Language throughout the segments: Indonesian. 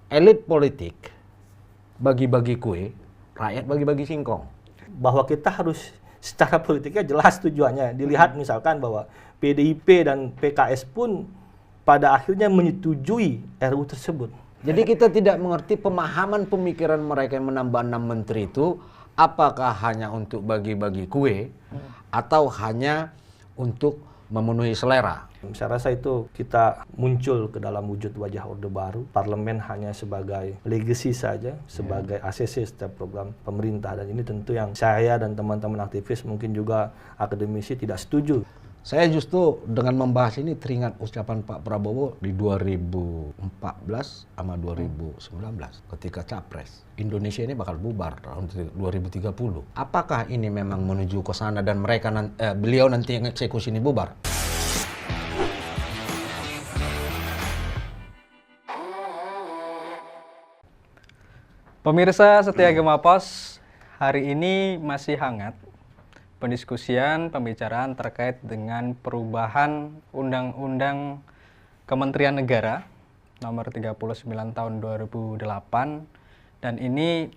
elit politik bagi-bagi kue, rakyat bagi-bagi singkong. Bahwa kita harus secara politiknya jelas tujuannya. Dilihat misalkan bahwa PDIP dan PKS pun pada akhirnya menyetujui RUU tersebut. Jadi kita tidak mengerti pemahaman pemikiran mereka yang menambah 6 menteri itu apakah hanya untuk bagi-bagi kue atau hanya untuk memenuhi selera. Saya rasa itu kita muncul ke dalam wujud wajah Orde Baru. Parlemen hanya sebagai legacy saja, sebagai ACC setiap program pemerintah. Dan ini tentu yang saya dan teman-teman aktivis mungkin juga akademisi tidak setuju. Saya justru dengan membahas ini teringat ucapan Pak Prabowo di 2014 sama 2019 ketika Capres. Indonesia ini bakal bubar tahun 2030. Apakah ini memang menuju ke sana dan mereka beliau nanti yang eksekusi ini bubar? Pemirsa setia Gema Pos, hari ini masih hangat pendiskusian, pembicaraan terkait dengan perubahan Undang-Undang Kementerian Negara nomor 39 tahun 2008 dan ini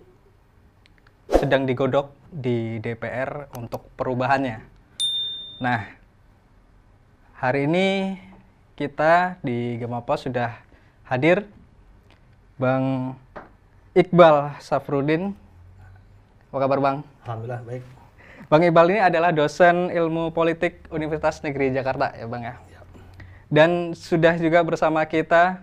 sedang digodok di DPR untuk perubahannya. Nah, hari ini kita di Gema Pos sudah hadir Bang Iqbal Safruddin. Apa kabar Bang? Alhamdulillah baik. Bang Iqbal ini adalah dosen ilmu politik Universitas Negeri Jakarta ya Bang ya. Dan sudah juga bersama kita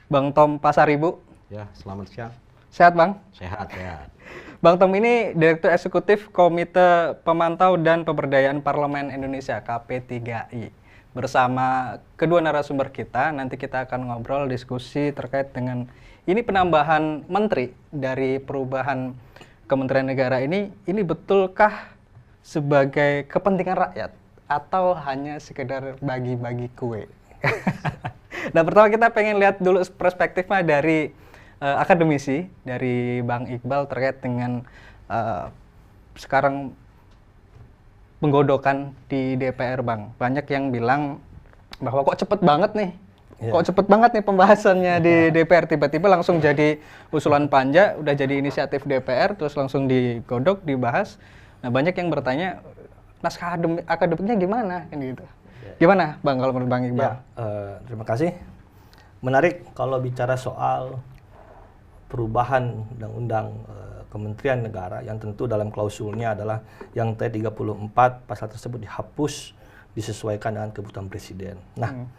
Bang Tom Pasaribu. Ya, selamat siang. Sehat Bang? Sehat, sehat. Bang Tom ini Direktur Eksekutif Komite Pemantau dan Pemberdayaan Parlemen Indonesia KP3I. Bersama kedua narasumber kita, nanti kita akan ngobrol diskusi terkait dengan ini penambahan menteri dari perubahan Kementerian Negara ini betulkah sebagai kepentingan rakyat atau hanya sekedar bagi-bagi kue? Nah, pertama kita pengen lihat dulu perspektifnya dari akademisi, dari Bang Iqbal terkait dengan sekarang penggodokan di DPR Bang. Banyak yang bilang bahwa kok cepet banget nih. Kok cepet banget nih pembahasannya di DPR, tiba-tiba langsung jadi usulan panja, udah jadi inisiatif DPR, terus langsung digodok, dibahas. Nah, banyak yang bertanya, naskah akademiknya gimana? Gitu. Gimana Bang kalau menurut Bang Iqbal? Ya, terima kasih. Menarik kalau bicara soal perubahan Undang-Undang Kementerian Negara yang tentu dalam klausulnya adalah yang T34 pasal tersebut dihapus disesuaikan dengan kebutuhan Presiden. Nah,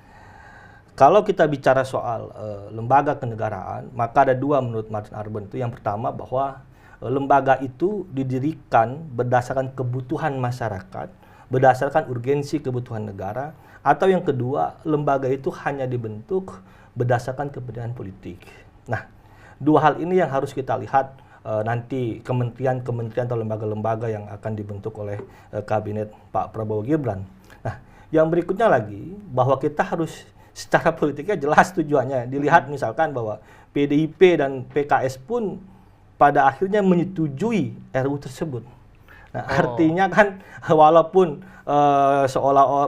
kalau kita bicara soal lembaga kenegaraan, maka ada dua menurut Martin Arben itu. Yang pertama bahwa lembaga itu didirikan berdasarkan kebutuhan masyarakat, berdasarkan urgensi kebutuhan negara, atau yang kedua, lembaga itu hanya dibentuk berdasarkan kepentingan politik. Nah, dua hal ini yang harus kita lihat nanti kementerian atau lembaga-lembaga yang akan dibentuk oleh kabinet Pak Prabowo Gibran. Nah, yang berikutnya lagi bahwa kita harus secara politiknya jelas tujuannya. Dilihat misalkan bahwa PDIP dan PKS pun pada akhirnya menyetujui RUU tersebut. Nah, artinya kan walaupun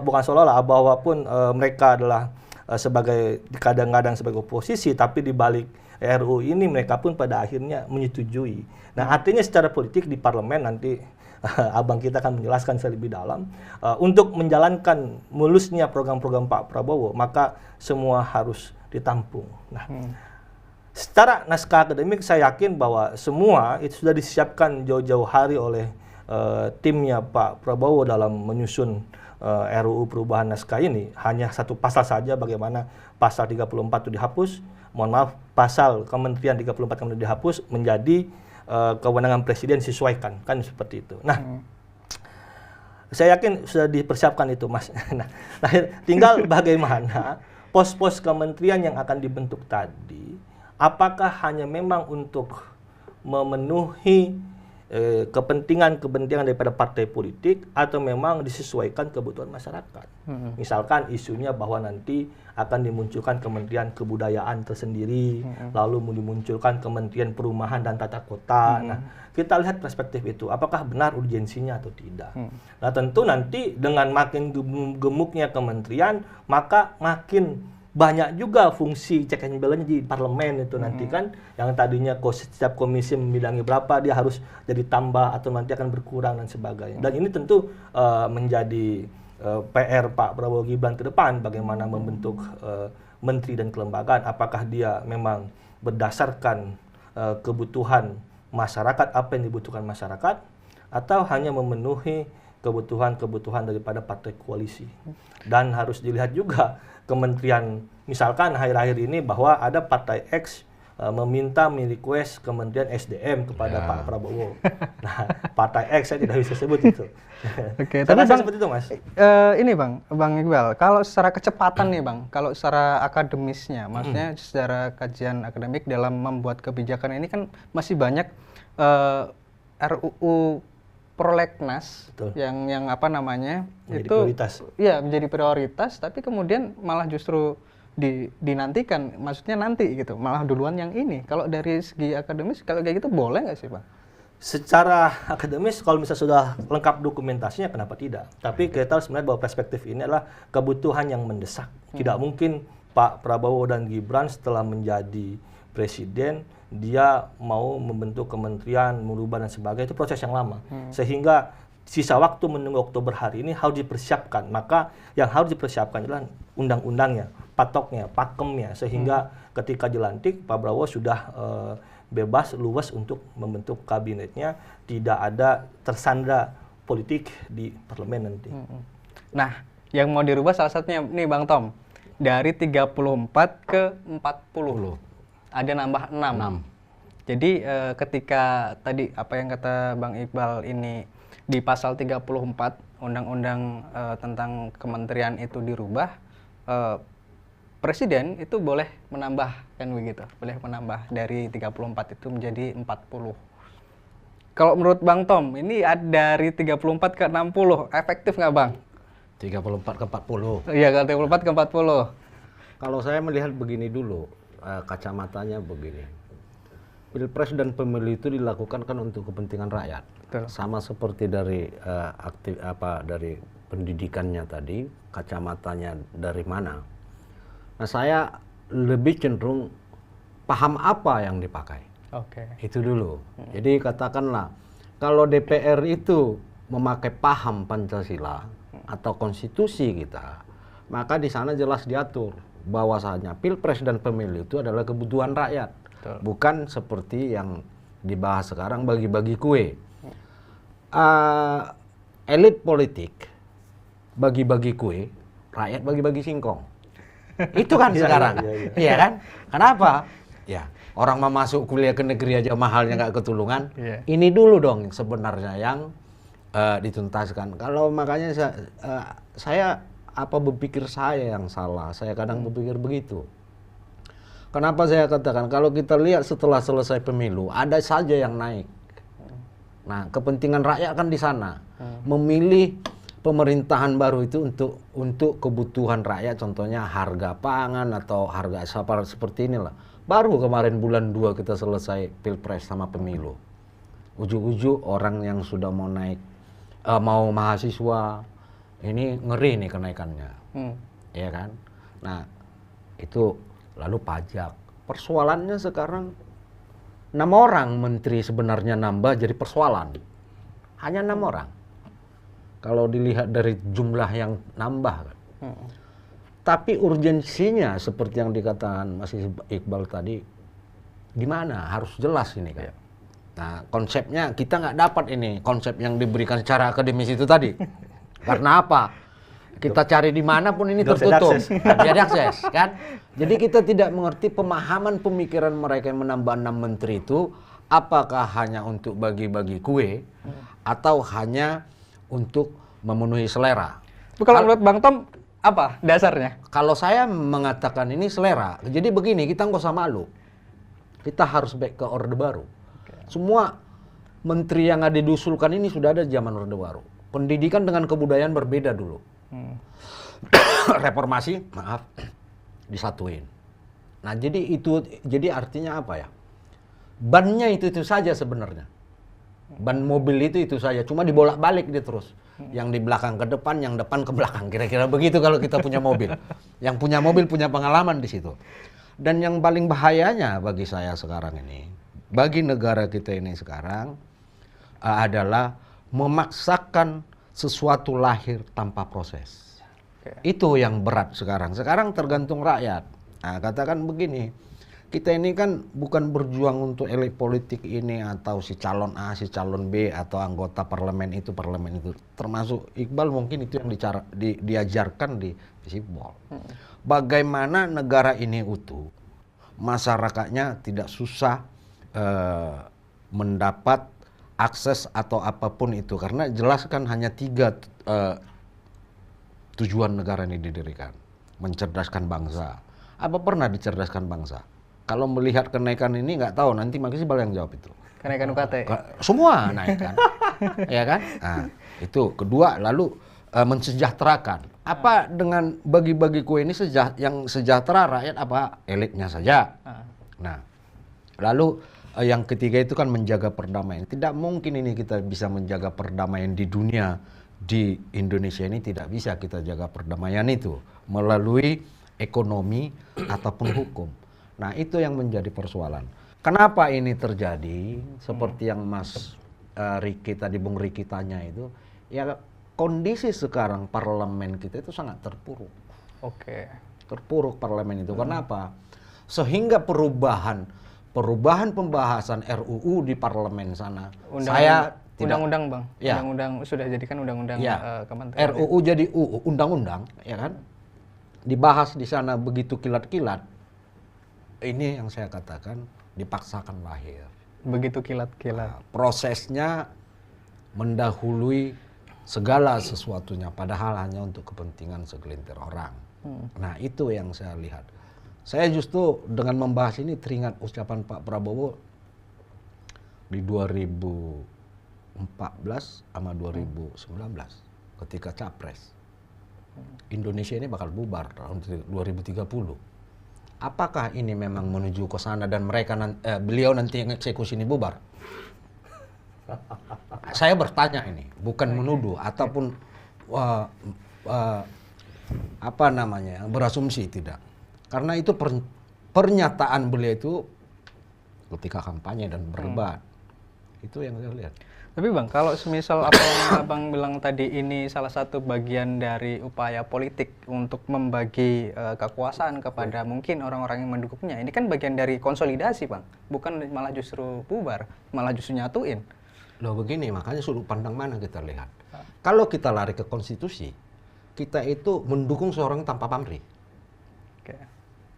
bukan seolah-olah bahwapun mereka adalah sebagai kadang-kadang sebagai oposisi, tapi di balik RUU ini mereka pun pada akhirnya menyetujui. Nah, artinya secara politik di parlemen nanti abang kita akan menjelaskan lebih dalam untuk menjalankan mulusnya program-program Pak Prabowo, maka semua harus ditampung. Nah, secara naskah akademik saya yakin bahwa semua itu sudah disiapkan jauh-jauh hari oleh timnya Pak Prabowo dalam menyusun RUU perubahan naskah ini. Hanya satu pasal saja, bagaimana pasal 34 itu dihapus. Mohon maaf, pasal Kementerian 34 kemudian dihapus menjadi kewenangan Presiden sesuaikan, kan seperti itu. Nah, saya yakin sudah dipersiapkan itu, Mas. Nah, tinggal bagaimana pos-pos kementerian yang akan dibentuk tadi, apakah hanya memang untuk memenuhi kepentingan daripada partai politik atau memang disesuaikan kebutuhan masyarakat. Misalkan isunya bahwa nanti akan dimunculkan Kementerian Kebudayaan tersendiri, lalu dimunculkan Kementerian Perumahan dan Tata Kota. Nah, kita lihat perspektif itu, apakah benar urgensinya atau tidak. Nah, tentu nanti dengan makin gemuknya kementerian, maka makin banyak juga fungsi check and balance di parlemen itu nanti kan, yang tadinya setiap komisi membidangi berapa, dia harus jadi tambah atau nanti akan berkurang dan sebagainya. Dan ini tentu menjadi PR Pak Prabowo Gibran ke depan, bagaimana membentuk menteri dan kelembagaan, apakah dia memang berdasarkan kebutuhan masyarakat, apa yang dibutuhkan masyarakat, atau hanya memenuhi kebutuhan-kebutuhan daripada partai koalisi. Dan harus dilihat juga kementerian, misalkan akhir-akhir ini bahwa ada partai X meminta request Kementerian SDM kepada Pak Prabowo. Nah, partai X saya tidak bisa sebut itu. Oke, tapi tapi Bang, seperti itu, Mas. Ini Bang Iqbal, kalau secara kecepatan nih Bang, kalau secara akademisnya, maksudnya secara kajian akademik dalam membuat kebijakan ini kan masih banyak RUU prolegnas yang apa namanya menjadi itu prioritas. Iya, menjadi prioritas, tapi kemudian malah justru dinantikan, maksudnya nanti gitu, malah duluan yang ini. Kalau dari segi akademis, kalau kayak gitu boleh nggak sih Bang? Secara akademis, kalau misalnya sudah lengkap dokumentasinya, kenapa tidak? Tapi kita harus melihat bahwa perspektif ini adalah kebutuhan yang mendesak. Tidak mungkin Pak Prabowo dan Gibran setelah menjadi presiden, dia mau membentuk kementerian, merubah dan sebagainya, itu proses yang lama. Sehingga sisa waktu menunggu Oktober hari ini harus dipersiapkan. Maka yang harus dipersiapkan adalah undang-undangnya, patoknya, pakemnya, sehingga ketika dilantik, Pak Prabowo sudah bebas, luas untuk membentuk kabinetnya, tidak ada tersandra politik di parlemen nanti. Nah, yang mau dirubah salah satunya nih Bang Tom, dari 34 ke 40. Ada nambah 6. Jadi ketika tadi apa yang kata Bang Iqbal ini di pasal 34 undang-undang tentang kementerian itu dirubah, presiden itu boleh menambah, kan begitu, boleh menambah dari 34 itu menjadi 40. Kalau menurut Bang Tom, ini dari 34 ke 60, efektif nggak Bang? 34 ke 40. Iya, kalau 34 ke 40. Kalau saya melihat begini dulu, kacamatanya begini. Pilpres dan pemilu itu dilakukan kan untuk kepentingan rakyat. Betul. Sama seperti dari dari pendidikannya tadi, kacamatanya dari mana. Nah, saya lebih cenderung paham apa yang dipakai. Oke. Itu dulu. Jadi katakanlah kalau DPR itu memakai paham Pancasila atau konstitusi kita, maka di sana jelas diatur bahwasanya Pilpres dan pemilu itu adalah kebutuhan rakyat. Betul. Bukan seperti yang dibahas sekarang bagi-bagi kue. Elit politik bagi-bagi kue, rakyat bagi-bagi singkong. Itu kan sekarang. Iya kan? Kenapa? Ya, orang mau masuk kuliah ke negeri aja mahalnya nggak ketulungan. Ini dulu dong sebenarnya yang dituntaskan. Kalau makanya saya apa berpikir saya yang salah? Saya kadang berpikir begitu. Kenapa saya katakan kalau kita lihat setelah selesai pemilu ada saja yang naik. Nah, kepentingan rakyat kan di sana. Memilih pemerintahan baru itu untuk kebutuhan rakyat, contohnya harga pangan atau harga seperti inilah. Baru kemarin bulan 2 kita selesai Pilpres sama pemilu. Ujuk-ujuk orang yang sudah mau naik, mau mahasiswa, ini ngeri nih kenaikannya. Ya kan? Nah, itu lalu pajak. Persoalannya sekarang 6 orang menteri sebenarnya nambah jadi persoalan. Hanya 6 orang. Kalau dilihat dari jumlah yang nambah. Tapi urgensinya seperti yang dikatakan Mas Iqbal tadi, gimana? Harus jelas ini kan. Nah, konsepnya kita nggak dapat ini, konsep yang diberikan secara akademis itu tadi. Karena apa? Kita cari di mana pun ini tertutup. Tidak diakses, kan? Jadi kita tidak mengerti pemahaman pemikiran mereka yang menambah 6 menteri itu, apakah hanya untuk bagi-bagi kue, atau hanya untuk memenuhi selera. Kalau menurut Bang Tom, apa dasarnya? Kalau saya mengatakan ini selera, jadi begini, kita nggak usah malu. Kita harus back ke Orde Baru. Semua menteri yang ada diusulkan ini sudah ada zaman Orde Baru. Pendidikan dengan kebudayaan berbeda dulu. Reformasi, maaf, disatuin. Nah, jadi artinya apa ya? Bannya itu saja sebenarnya. Ban mobil itu saja, cuma dibolak-balik dia terus. yang di belakang ke depan, yang depan ke belakang. Kira-kira begitu kalau kita punya mobil. Yang punya mobil punya pengalaman di situ. Dan yang paling bahayanya bagi saya sekarang ini, bagi negara kita ini sekarang adalah memaksakan sesuatu lahir tanpa proses. Itu yang berat sekarang. Sekarang tergantung rakyat. Nah, katakan begini, kita ini kan bukan berjuang untuk elit politik ini atau si calon A, si calon B atau anggota parlemen itu. Termasuk Iqbal mungkin itu yang diajarkan di sipol. Bagaimana negara ini utuh, masyarakatnya tidak susah mendapat akses atau apapun itu. Karena jelas kan hanya 3 tujuan negara ini didirikan. Mencerdaskan bangsa. Apa pernah dicerdaskan bangsa? Kalau melihat kenaikan ini nggak tahu, nanti makanya Bal yang jawab itu. Kenaikan UKT. Semua naik kan. Ya kan? Nah, itu kedua, lalu mensejahterakan. Apa dengan bagi-bagi kue ini yang sejahtera rakyat apa? Elitnya saja. Nah, lalu yang ketiga itu kan menjaga perdamaian. Tidak mungkin ini kita bisa menjaga perdamaian di dunia. Di Indonesia ini tidak bisa kita jaga perdamaian itu melalui ekonomi ataupun hukum. Nah, itu yang menjadi persoalan. Kenapa ini terjadi? Seperti yang Mas Riki tadi, Bung Riki tanya itu, ya kondisi sekarang parlemen kita itu sangat terpuruk. Oke. Terpuruk parlemen itu. Kenapa? Sehingga perubahan pembahasan RUU di parlemen sana. Undang-undang, Bang. Ya. Undang-undang sudah jadikan undang-undang Ya. kementerian. RUU jadi undang-undang, ya kan? Dibahas di sana begitu kilat-kilat. Ini yang saya katakan dipaksakan lahir. Begitu kilat-kilat. Nah, prosesnya mendahului segala sesuatunya, padahal hanya untuk kepentingan segelintir orang. Nah, itu yang saya lihat. Saya justru dengan membahas ini teringat ucapan Pak Prabowo di 2014 sama 2019 ketika capres. Indonesia ini bakal bubar tahun 2030. Apakah ini memang menuju ke sana dan beliau nanti yang eksekusi ini bubar? Saya bertanya ini, bukan menuduh ataupun berasumsi, tidak. Karena itu pernyataan beliau itu ketika kampanye dan berdebat. Itu yang saya lihat. Tapi Bang, kalau semisal apa yang Abang bilang tadi ini salah satu bagian dari upaya politik untuk membagi kekuasaan kepada mungkin orang-orang yang mendukungnya. Ini kan bagian dari konsolidasi, Bang. Bukan malah justru bubar, malah justru nyatuin. Loh begini, makanya sudut pandang mana kita lihat. Kalau kita lari ke konstitusi, kita itu mendukung seorang tanpa pamrih. Oke.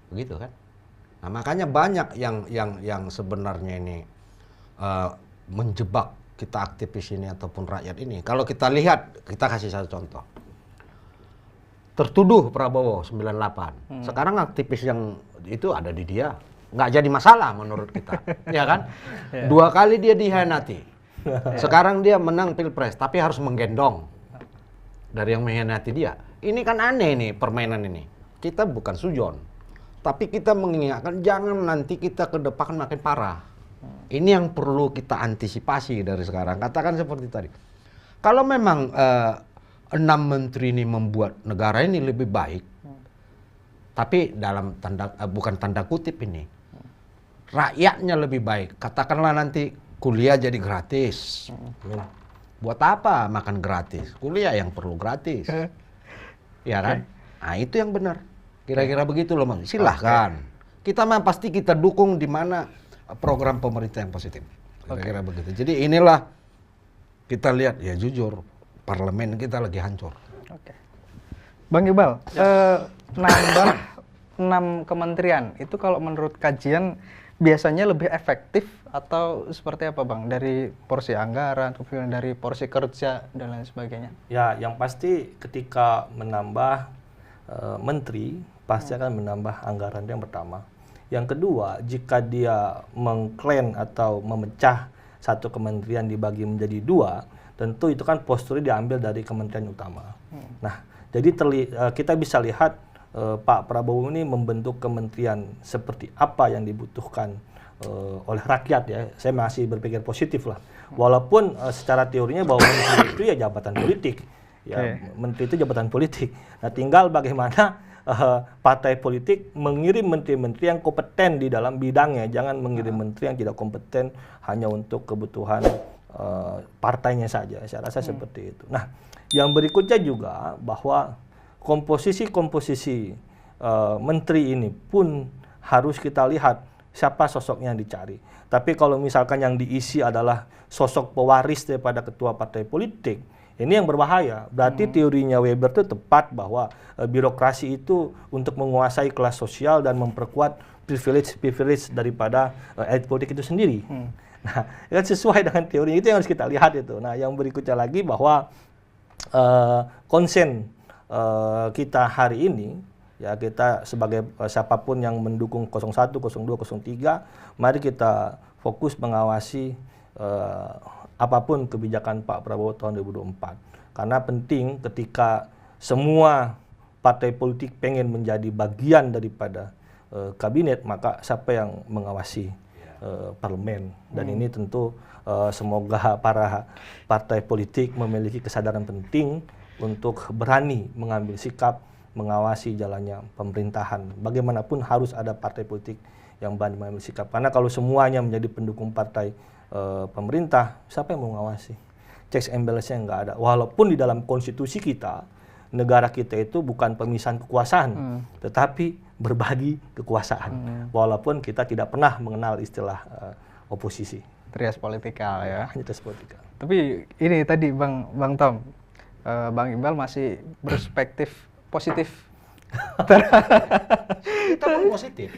Begitu kan? Nah, makanya banyak yang sebenarnya ini menjebak kita aktivis ini ataupun rakyat ini. Kalau kita lihat, kita kasih satu contoh. Tertuduh Prabowo 98. Sekarang aktivis yang itu ada di dia. Nggak jadi masalah menurut kita. Ya kan? 2 kali dia dihianati. Sekarang dia menang pilpres, tapi harus menggendong dari yang mengkhianati dia. Ini kan aneh nih permainan ini. Kita bukan sujon. Tapi kita mengingatkan jangan nanti kita ke depan makin parah. Ini yang perlu kita antisipasi dari sekarang. Katakan seperti tadi. Kalau memang 6 menteri ini membuat negara ini lebih baik, tapi dalam bukan tanda kutip ini, rakyatnya lebih baik. Katakanlah nanti kuliah jadi gratis. Buat apa makan gratis? Kuliah yang perlu gratis. Ya kan? Nah, itu yang benar. Kira-kira begitu loh, Mas. Silahkan. Kita mah pasti kita dukung di mana program pemerintah yang positif. Kira-kira begitu. Jadi inilah kita lihat, ya jujur, parlemen kita lagi hancur. Oke. Bang Iqbal, nambah 6 kementerian, itu kalau menurut kajian biasanya lebih efektif atau seperti apa Bang? Dari porsi anggaran, kemudian dari porsi kerja, dan lain sebagainya? Ya, yang pasti ketika menambah menteri, pasti akan menambah anggaran yang pertama. Yang kedua, jika dia mengklaim atau memecah satu kementerian dibagi menjadi 2, tentu itu kan posturnya diambil dari kementerian utama. Nah, jadi kita bisa lihat Pak Prabowo ini membentuk kementerian seperti apa yang dibutuhkan oleh rakyat ya. Saya masih berpikir positif lah. Walaupun secara teorinya bahwa menteri itu ya jabatan politik. Ya, menteri itu jabatan politik. Nah, tinggal bagaimana partai politik mengirim menteri-menteri yang kompeten di dalam bidangnya. Jangan mengirim menteri yang tidak kompeten hanya untuk kebutuhan partainya saja. Saya rasa seperti itu. Nah, yang berikutnya juga bahwa komposisi menteri ini pun harus kita lihat siapa sosoknya yang dicari. Tapi kalau misalkan yang diisi adalah sosok pewaris daripada ketua partai politik, ini yang berbahaya. Berarti teorinya Weber itu tepat bahwa birokrasi itu untuk menguasai kelas sosial dan memperkuat privilege daripada elit politik itu sendiri. Nah, kan sesuai dengan teori itu yang harus kita lihat itu. Nah, yang berikutnya lagi bahwa konsen kita hari ini, ya kita sebagai siapapun yang mendukung 01, 02, 03, mari kita fokus mengawasi apapun kebijakan Pak Prabowo tahun 2024. Karena penting ketika semua partai politik pengen menjadi bagian daripada kabinet, maka siapa yang mengawasi parlemen. Dan ini tentu semoga para partai politik memiliki kesadaran penting untuk berani mengambil sikap mengawasi jalannya pemerintahan. Bagaimanapun harus ada partai politik yang berani mengambil sikap. Karena kalau semuanya menjadi pendukung partai pemerintah, siapa yang mau mengawasi? Checks and balance-nya nggak ada. Walaupun di dalam konstitusi kita, negara kita itu bukan pemisahan kekuasaan, tetapi berbagi kekuasaan. Walaupun kita tidak pernah mengenal istilah oposisi. Trias politikal ya. Hanya trias politikal. Tapi ini tadi Bang Tom, Bang Iqbal masih berperspektif positif. Kita pun positif.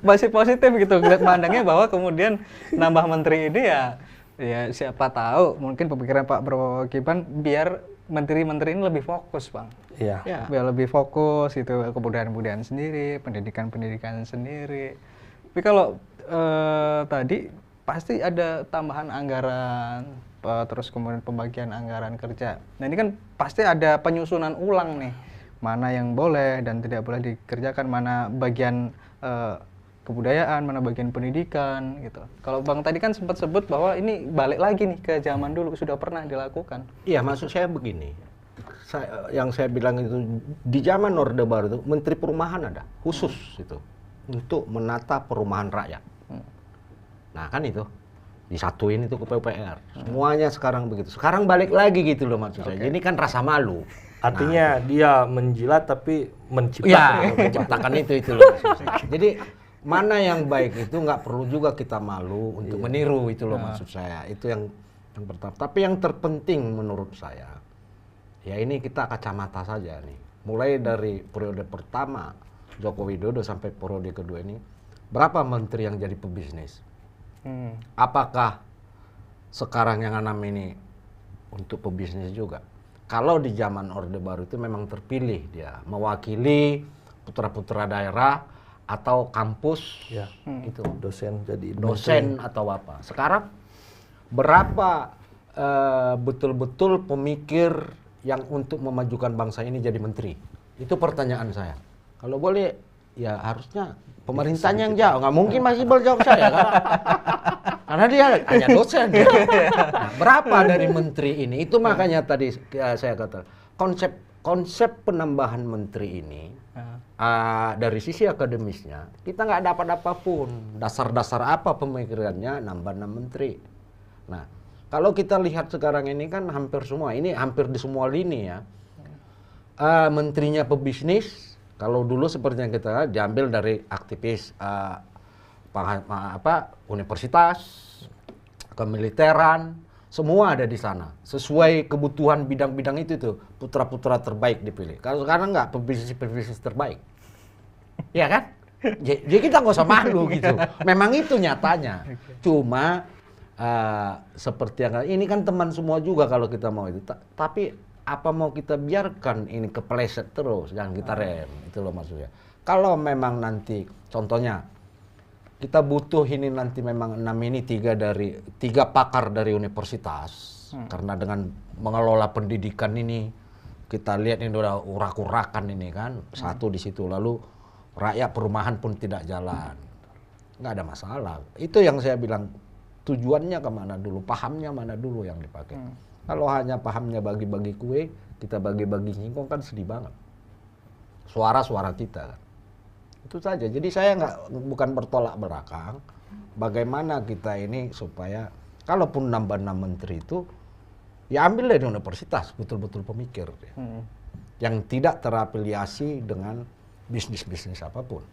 Masih positif gitu, ngeliat mandangnya bahwa kemudian nambah menteri ini ya siapa tahu mungkin pemikiran Pak Prabowo Gibran biar menteri-menteri ini lebih fokus, Bang. Iya. Ya, biar lebih fokus gitu, kebudayaan-kebudayaan sendiri, pendidikan-pendidikan sendiri. Tapi kalau tadi pasti ada tambahan anggaran, terus kemudian pembagian anggaran kerja. Nah ini kan pasti ada penyusunan ulang nih, mana yang boleh dan tidak boleh dikerjakan, mana bagian kebudayaan, mana bagian pendidikan gitu. Kalau Bang tadi kan sempat sebut bahwa ini balik lagi nih ke zaman dulu, sudah pernah dilakukan. Iya, maksud saya begini. Yang saya bilang itu di zaman Orde Baru itu Menteri Perumahan ada khusus itu untuk menata perumahan rakyat. Nah kan itu disatuin itu ke PUPR. Semuanya sekarang begitu. Sekarang balik lagi gitu loh maksud saya. Ini kan rasa malu. Artinya dia menjilat tapi menciptakan. Ya, menciptakan itu loh maksud saya. Jadi mana yang baik itu nggak perlu juga kita malu untuk meniru itu loh maksud saya. Itu yang pertama. Tapi yang terpenting menurut saya, ya ini kita kacamata saja nih. Mulai dari periode pertama Joko Widodo sampai periode kedua ini, berapa menteri yang jadi pebisnis? Apakah sekarang yang enam ini untuk pebisnis juga? Kalau di zaman Orde Baru itu memang terpilih dia mewakili putra-putra daerah atau kampus, Ya. itu Dosen jadi dosen atau apa. Sekarang berapa betul-betul pemikir yang untuk memajukan bangsa ini jadi menteri? Itu pertanyaan saya. Kalau boleh ya harusnya pemerintahnya yang jawab. Nggak mungkin Mas Iqbal jawab saya kan? Karena dia hanya dosen. Nah, berapa dari menteri ini? Itu makanya tadi saya kata konsep penambahan menteri ini dari sisi akademisnya kita nggak dapat apapun. Dasar-dasar apa pemikirannya nambah 6 menteri. Nah, kalau kita lihat sekarang ini kan hampir semua, ini hampir di semua lini ya. Menterinya pebisnis. Kalau dulu seperti yang kita diambil dari aktivis universitas, kemiliteran, semua ada di sana. Sesuai kebutuhan bidang-bidang itu tuh, putra-putra terbaik dipilih. Kalau sekarang nggak, pebisnis terbaik. Iya kan? Jadi kita nggak usah malu gitu. Memang itu nyatanya. Cuma seperti yang ini kan teman semua juga kalau kita mau itu. Tapi apa mau kita biarkan ini kepleset terus, jangan kita rem, itu loh maksudnya. Kalau memang nanti, contohnya, kita butuh ini nanti memang 6 ini 3 pakar dari universitas, karena dengan mengelola pendidikan ini, kita lihat ini udah urak-urakan ini kan, satu di situ, lalu rakyat perumahan pun tidak jalan. nggak ada masalah. Itu yang saya bilang, tujuannya kemana dulu, pahamnya mana dulu yang dipakai. Kalau hanya pahamnya bagi-bagi kue, kita bagi-bagi singkong kan sedih banget. Suara-suara kita kan. Itu saja. Jadi saya bukan bertolak belakang. Bagaimana kita ini supaya kalaupun nambah 6 menteri itu, ya ambil dari universitas, betul-betul pemikir. Yang tidak terafiliasi dengan bisnis-bisnis apapun.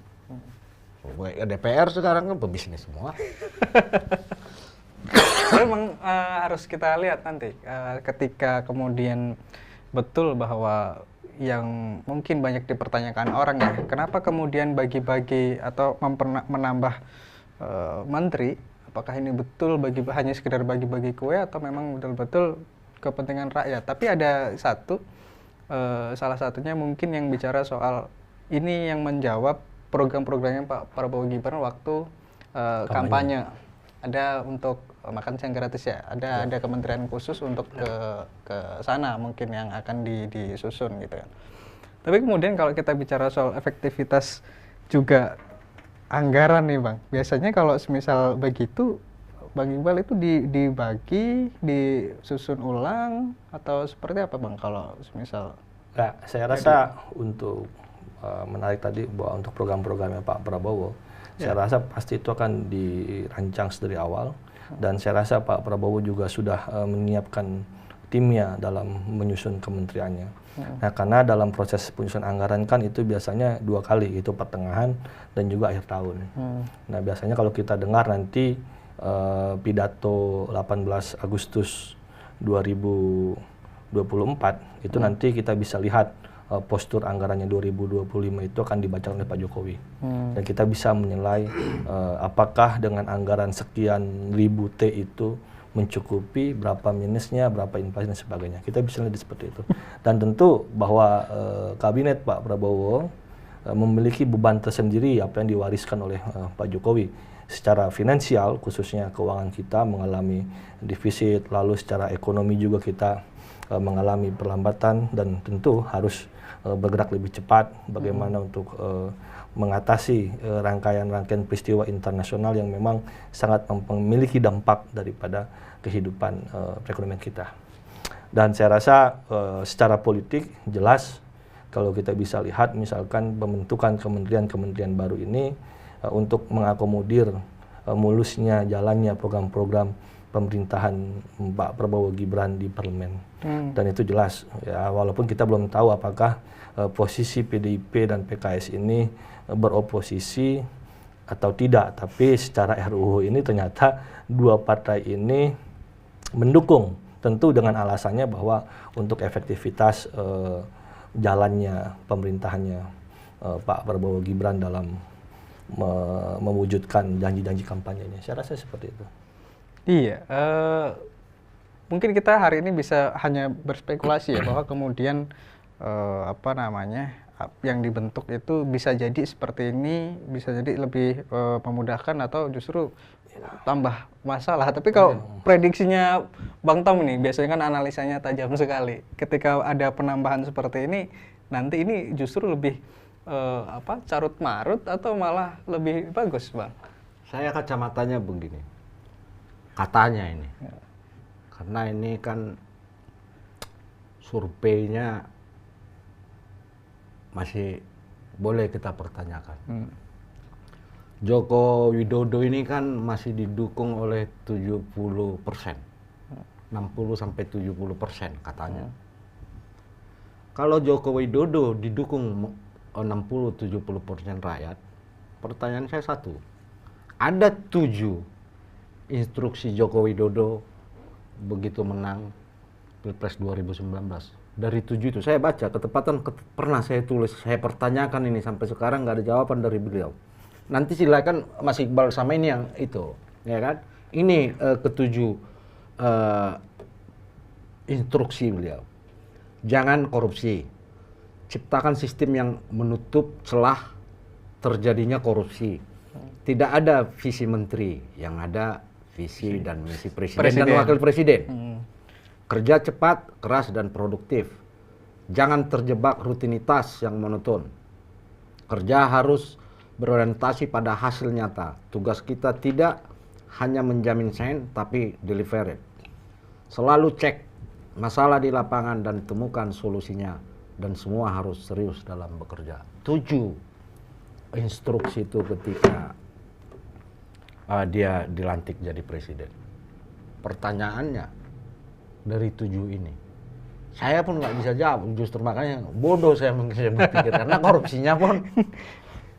DPR sekarang kan pebisnis semua. Memang harus kita lihat nanti ketika kemudian betul bahwa yang mungkin banyak dipertanyakan orang ya, kenapa kemudian bagi-bagi atau menambah menteri, apakah ini betul hanya sekedar bagi-bagi kue atau memang betul-betul kepentingan rakyat. Tapi ada salah satunya mungkin yang bicara soal ini yang menjawab program-programnya Pak Prabowo Gibran waktu kampanye. Ada untuk makan siang gratis ya, ada kementerian khusus untuk ke sana mungkin yang akan disusun gitu kan. Tapi kemudian kalau kita bicara soal efektivitas juga anggaran nih Bang, biasanya kalau semisal begitu, Bang Iqbal itu dibagi, disusun ulang atau seperti apa Bang kalau semisal? Nah, saya rasa untuk menarik tadi bahwa untuk program-programnya Pak Prabowo, saya rasa pasti itu akan dirancang dari awal, dan saya rasa Pak Prabowo juga sudah menyiapkan timnya dalam menyusun kementeriannya. Nah, karena dalam proses penyusunan anggaran kan itu biasanya 2 kali, itu pertengahan dan juga akhir tahun. Nah, biasanya kalau kita dengar nanti pidato 18 Agustus 2024 itu nanti kita bisa lihat postur anggarannya 2025 itu akan dibacakan oleh Pak Jokowi. Dan kita bisa menilai apakah dengan anggaran sekian ribu T itu mencukupi, berapa minusnya, berapa inflasi dan sebagainya. Kita bisa lihat seperti itu. Dan tentu bahwa kabinet Pak Prabowo memiliki beban tersendiri apa yang diwariskan oleh Pak Jokowi. Secara finansial, khususnya keuangan kita mengalami defisit, lalu secara ekonomi juga kita mengalami perlambatan, dan tentu harus bergerak lebih cepat bagaimana untuk mengatasi rangkaian-rangkaian peristiwa internasional yang memang sangat memiliki dampak daripada kehidupan perekonomian kita. Dan saya rasa secara politik jelas kalau kita bisa lihat misalkan pembentukan kementerian-kementerian baru ini untuk mengakomodir mulusnya jalannya program-program pemerintahan Pak Prabowo Gibran di parlemen. Dan itu jelas ya, walaupun kita belum tahu apakah posisi PDIP dan PKS ini beroposisi atau tidak, tapi secara RUU ini ternyata dua partai ini mendukung, tentu dengan alasannya bahwa untuk efektivitas jalannya pemerintahannya Pak Prabowo Gibran dalam mewujudkan janji-janji kampanyenya. Saya rasa seperti itu. Iya, mungkin kita hari ini bisa hanya berspekulasi ya bahwa kemudian yang dibentuk itu bisa jadi seperti ini, bisa jadi lebih memudahkan atau justru tambah masalah. Tapi kalau prediksinya Bang Tom nih, biasanya kan analisanya tajam sekali. Ketika ada penambahan seperti ini, nanti ini justru lebih carut marut atau malah lebih bagus, Bang? Saya kacamatanya begini. Katanya ini. Karena ini kan surveinya masih boleh kita pertanyakan. Joko Widodo ini kan masih didukung oleh 70%. 60-70% katanya. Kalau Joko Widodo didukung 60-70% rakyat, pertanyaan saya satu. Ada 7 instruksi Joko Widodo begitu menang Pilpres 2019. Dari 7 itu saya baca, ketepatan pernah saya tulis, saya pertanyakan ini sampai sekarang nggak ada jawaban dari beliau. Nanti silakan Mas Iqbal sama ini yang itu, ya kan? Ini ke-7 instruksi beliau. Jangan korupsi. Ciptakan sistem yang menutup celah terjadinya korupsi. Tidak ada visi menteri, yang ada visi dan misi presiden dan wakil presiden. Kerja cepat, keras, dan produktif. Jangan terjebak rutinitas yang monoton. Kerja harus berorientasi pada hasil nyata. Tugas kita tidak hanya menjamin sign, tapi deliver it. Selalu cek masalah di lapangan dan temukan solusinya. Dan semua harus serius dalam bekerja. 7 instruksi itu ketika dia dilantik jadi presiden. Pertanyaannya dari 7 ini, saya pun nggak bisa jawab. Justru makanya bodoh saya berpikir karena korupsinya pun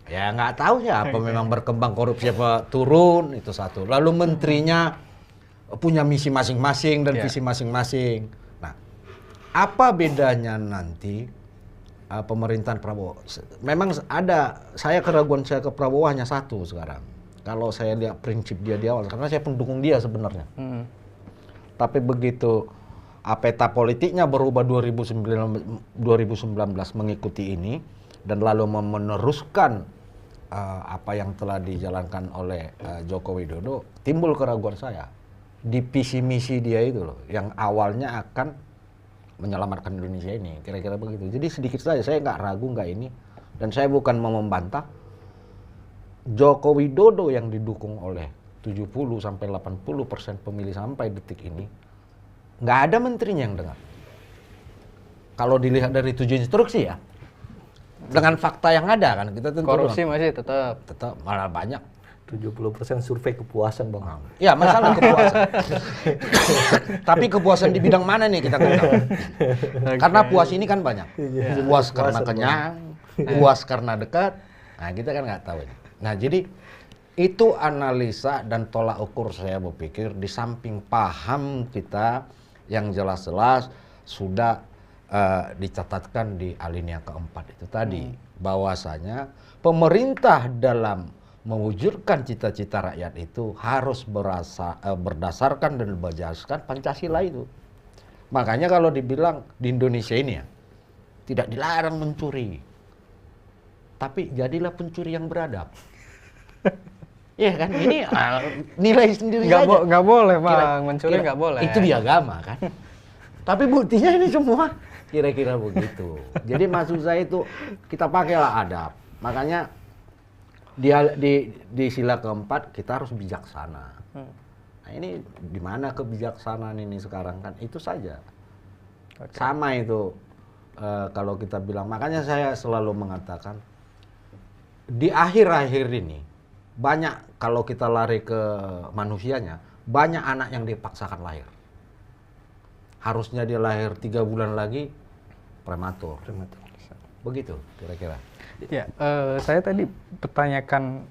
ya nggak tahu ya apa memang berkembang korupsi apa turun, itu satu. Lalu menterinya punya misi masing-masing dan visi masing-masing. Nah, apa bedanya nanti pemerintahan Prabowo? Memang ada, keraguan saya ke Prabowo hanya satu sekarang. Kalau saya lihat prinsip dia di awal, karena saya pendukung dia sebenarnya. Tapi begitu peta politiknya berubah 2019 mengikuti ini dan lalu meneruskan apa yang telah dijalankan oleh Joko Widodo, timbul keraguan saya di visi misi dia itu loh, yang awalnya akan menyelamatkan Indonesia ini, kira-kira begitu. Jadi sedikit saja saya nggak ragu nggak ini, dan saya bukan mau membantah Joko Widodo yang didukung oleh 70-80% pemilih sampai detik ini, nggak ada menterinya yang dengar. Kalau dilihat dari 7 instruksi ya, dengan fakta yang ada kan, kita tentu korupsi masih tetap malah banyak. 70% survei kepuasan, Bang. Ya, masalah kepuasan. Tapi kepuasan di bidang mana nih kita nggak tahu. Karena puas ini kan banyak. Puas karena kenyang, puas karena dekat. Nah, kita kan nggak tahu ini. Nah, jadi itu analisa dan tolak ukur saya berpikir di samping paham kita yang jelas-jelas sudah dicatatkan di alinea keempat itu tadi, bahwasanya pemerintah dalam mewujudkan cita-cita rakyat itu harus berdasarkan dan berjaskan Pancasila itu. Makanya kalau dibilang di Indonesia ini ya, tidak dilarang mencuri, tapi jadilah pencuri yang beradab. Iya kan, ini nilai sendiri saja. Nggak boleh, Bang. Mencuri nggak boleh. Itu di agama kan. Tapi buktinya ini semua kira-kira begitu. Jadi maksud saya itu kita pakailah adab. Makanya di sila keempat kita harus bijaksana. Nah, ini di mana kebijaksanaan ini sekarang kan? Itu saja. Sama itu kalau kita bilang. Makanya saya selalu mengatakan di akhir-akhir ini banyak, kalau kita lari ke manusianya, banyak anak yang dipaksakan lahir. Harusnya dia lahir 3 bulan lagi prematur. Begitu kira-kira. Ya, saya tadi bertanyakan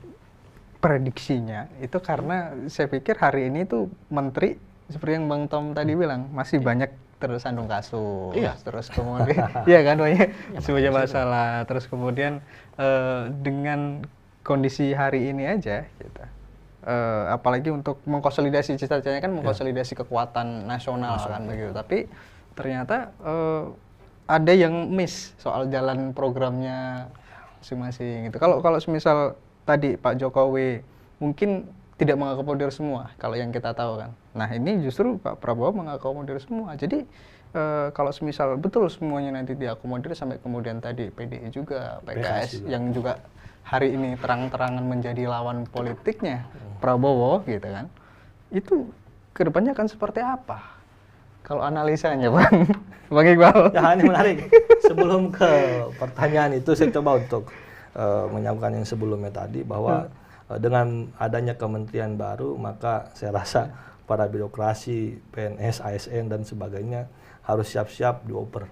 prediksinya itu karena saya pikir hari ini tuh menteri seperti yang Bang Tom tadi bilang masih banyak tersandung kasus, terus kemudian ya kan banyak semuanya masalah, terus kemudian dengan kondisi hari ini aja gitu. Apalagi untuk mengkonsolidasi cita-citanya kan mengkonsolidasi kekuatan nasional kan begitu, tapi ternyata ada yang miss soal jalan programnya masing-masing gitu. Kalau semisal tadi Pak Jokowi mungkin tidak mengakomodir semua kalau yang kita tahu kan. Nah, ini justru Pak Prabowo mengakomodir semua. Jadi kalau semisal betul semuanya nanti diakomodir sampai kemudian tadi PDI juga, PKS yang juga hari ini terang-terangan menjadi lawan politiknya Prabowo gitu kan. Itu kedepannya akan seperti apa? Kalau analisanya Bang Iqbal. Ya, ini menarik. Sebelum ke pertanyaan itu saya coba untuk menyambungkan yang sebelumnya tadi bahwa dengan adanya kementerian baru maka saya rasa para birokrasi, PNS, ASN dan sebagainya harus siap-siap dioper.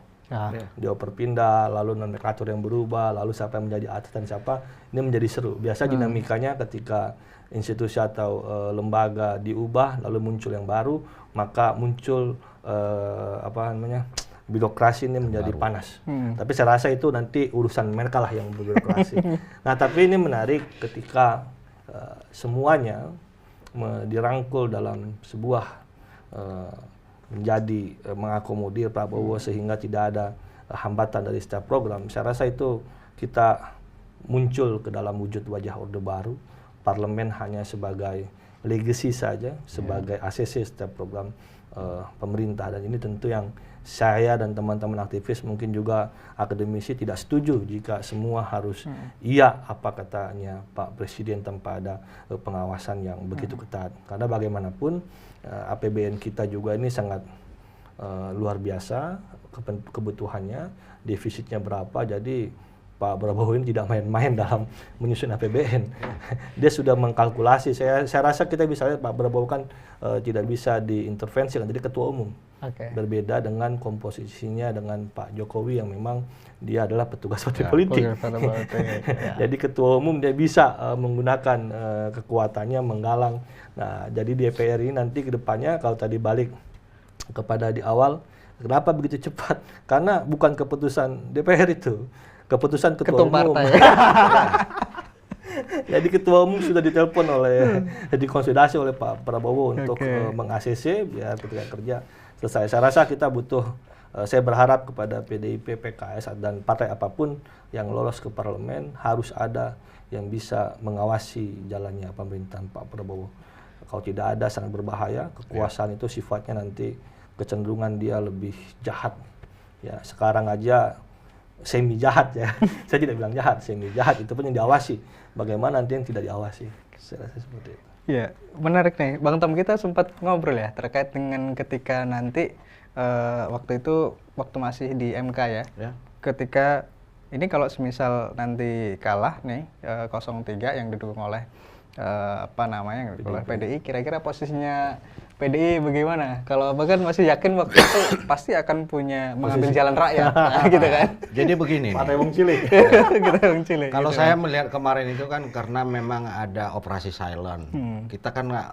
Dioper pindah, lalu nomenklatur yang berubah, lalu siapa yang menjadi atas dan siapa, ini menjadi seru. Biasa dinamikanya ketika institusi atau lembaga diubah lalu muncul yang baru, maka muncul birokrasi ini menjadi panas. Tapi saya rasa itu nanti urusan mereka lah yang berbirokrasi. Nah, tapi ini menarik ketika semuanya dirangkul dalam sebuah menjadi mengakomodir Prabowo sehingga tidak ada hambatan dari setiap program. Saya rasa itu kita muncul ke dalam wujud wajah Orde Baru. Parlemen hanya sebagai legacy saja sebagai ACC setiap program pemerintah, dan ini tentu yang saya dan teman-teman aktivis mungkin juga akademisi tidak setuju jika semua harus iya apa katanya Pak Presiden tanpa ada pengawasan yang begitu ketat, karena bagaimanapun APBN kita juga ini sangat luar biasa kebutuhannya, defisitnya berapa, jadi Pak Prabowo ini tidak main-main dalam menyusun APBN. Dia sudah mengkalkulasi. Saya rasa kita bisa lihat Pak Prabowo kan tidak bisa diintervensi kan, jadi ketua umum. Berbeda dengan komposisinya dengan Pak Jokowi yang memang dia adalah petugas partai politik. Jadi ketua umum dia bisa menggunakan kekuatannya menggalang. Nah, jadi DPR ini nanti ke depannya kalau tadi balik kepada di awal, kenapa begitu cepat? Karena bukan keputusan DPR itu. Keputusan ketua umum. Jadi ketua umum sudah ditelepon oleh, dikonsolidasi oleh Pak Prabowo untuk meng-ACC biar ketika kerja selesai. Saya rasa kita butuh, saya berharap kepada PDIP, PKS dan partai apapun yang lolos ke parlemen harus ada yang bisa mengawasi jalannya pemerintahan Pak Prabowo. Kalau tidak ada sangat berbahaya. Kekuasaan itu sifatnya nanti kecenderungan dia lebih jahat. Ya sekarang aja semi jahat ya. Saya tidak bilang jahat, semi jahat itu pun yang diawasi. Bagaimana nanti yang tidak diawasi? Saya rasa seperti itu. Ya, menarik nih. Bang Tom, kita sempat ngobrol ya terkait dengan ketika nanti waktu itu waktu masih di MK ya. Ketika ini kalau semisal nanti kalah nih 03 yang didukung oleh oleh PDI, kira-kira posisinya PDI bagaimana? Kalau Abang kan masih yakin waktu itu pasti akan punya mengambil jalan rakyat, gitu kan? Jadi begini. Partai Wong Cilik. Kalau saya melihat kemarin itu kan karena memang ada operasi silent. Kita kan nggak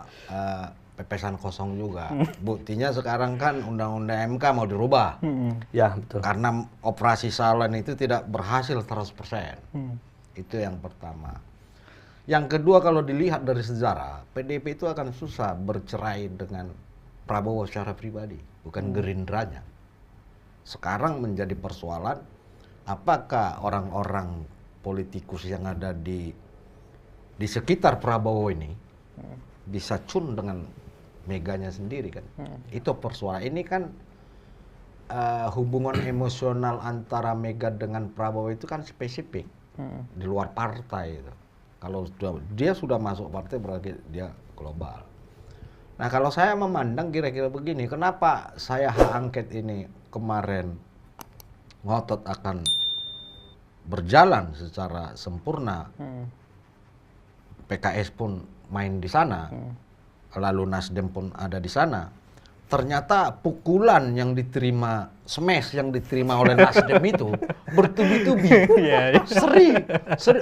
pepesan kosong juga. Buktinya sekarang kan undang-undang MK mau dirubah. Ya betul. Karena operasi silent itu tidak berhasil 100%. Itu yang pertama. Yang kedua, kalau dilihat dari sejarah, PDIP itu akan susah bercerai dengan Prabowo secara pribadi, bukan Gerindranya. Sekarang menjadi persoalan, apakah orang-orang politikus yang ada di sekitar Prabowo ini bisa cun dengan Meganya sendiri kan? Itu persoalan. Ini kan hubungan emosional antara Mega dengan Prabowo itu kan spesifik, di luar partai itu. Kalau dia sudah masuk partai berarti dia global. Nah kalau saya memandang kira-kira begini, kenapa saya hak angket ini kemarin ngotot akan berjalan secara sempurna, PKS pun main di sana, lalu Nasdem pun ada di sana. Ternyata pukulan yang diterima, smash yang diterima oleh Nasdem itu bertubi-tubi.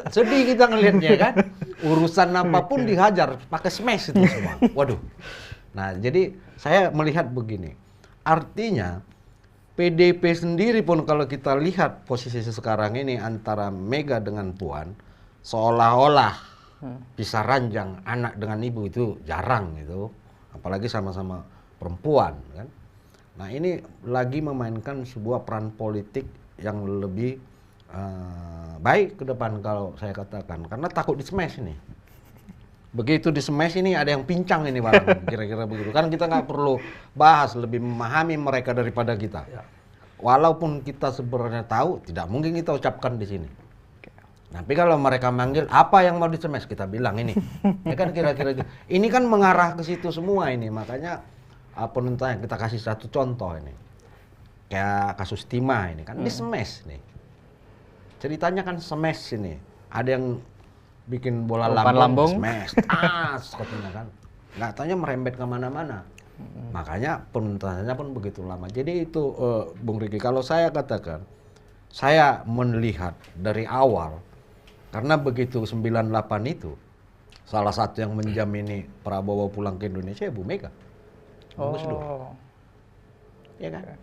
Sedih kita ngelihatnya kan. Urusan apapun dihajar pakai smash itu semua. Waduh. Nah, jadi saya melihat begini. Artinya PDIP sendiri pun kalau kita lihat posisi sekarang ini antara Mega dengan Puan, seolah-olah pisah ranjang anak dengan ibu itu jarang gitu. Apalagi sama-sama perempuan kan. Nah ini lagi memainkan sebuah peran politik yang lebih baik ke depan kalau saya katakan, karena takut di smash ini. Begitu di smash ini ada yang pincang ini barang, kira-kira begitu. Kan kita nggak perlu bahas, lebih memahami mereka daripada kita. Walaupun kita sebenarnya tahu, tidak mungkin kita ucapkan di sini. Tapi kalau mereka manggil, apa yang mau di smash kita bilang ini. Ya kan kira-kira gitu. Ini kan mengarah ke situ semua ini, makanya penonton kita kasih satu contoh ini, kayak kasus Timah ini kan di smash nih, ceritanya kan smash ini, ada yang bikin bola lambung smash, katanya kan, nggak tanya merembet kemana-mana, makanya penuntasannya pun begitu lama. Jadi itu Bung Riki, kalau saya katakan, saya melihat dari awal, karena begitu 98 itu, salah satu yang menjamini Prabowo pulang ke Indonesia Bu Mega. Ya kan?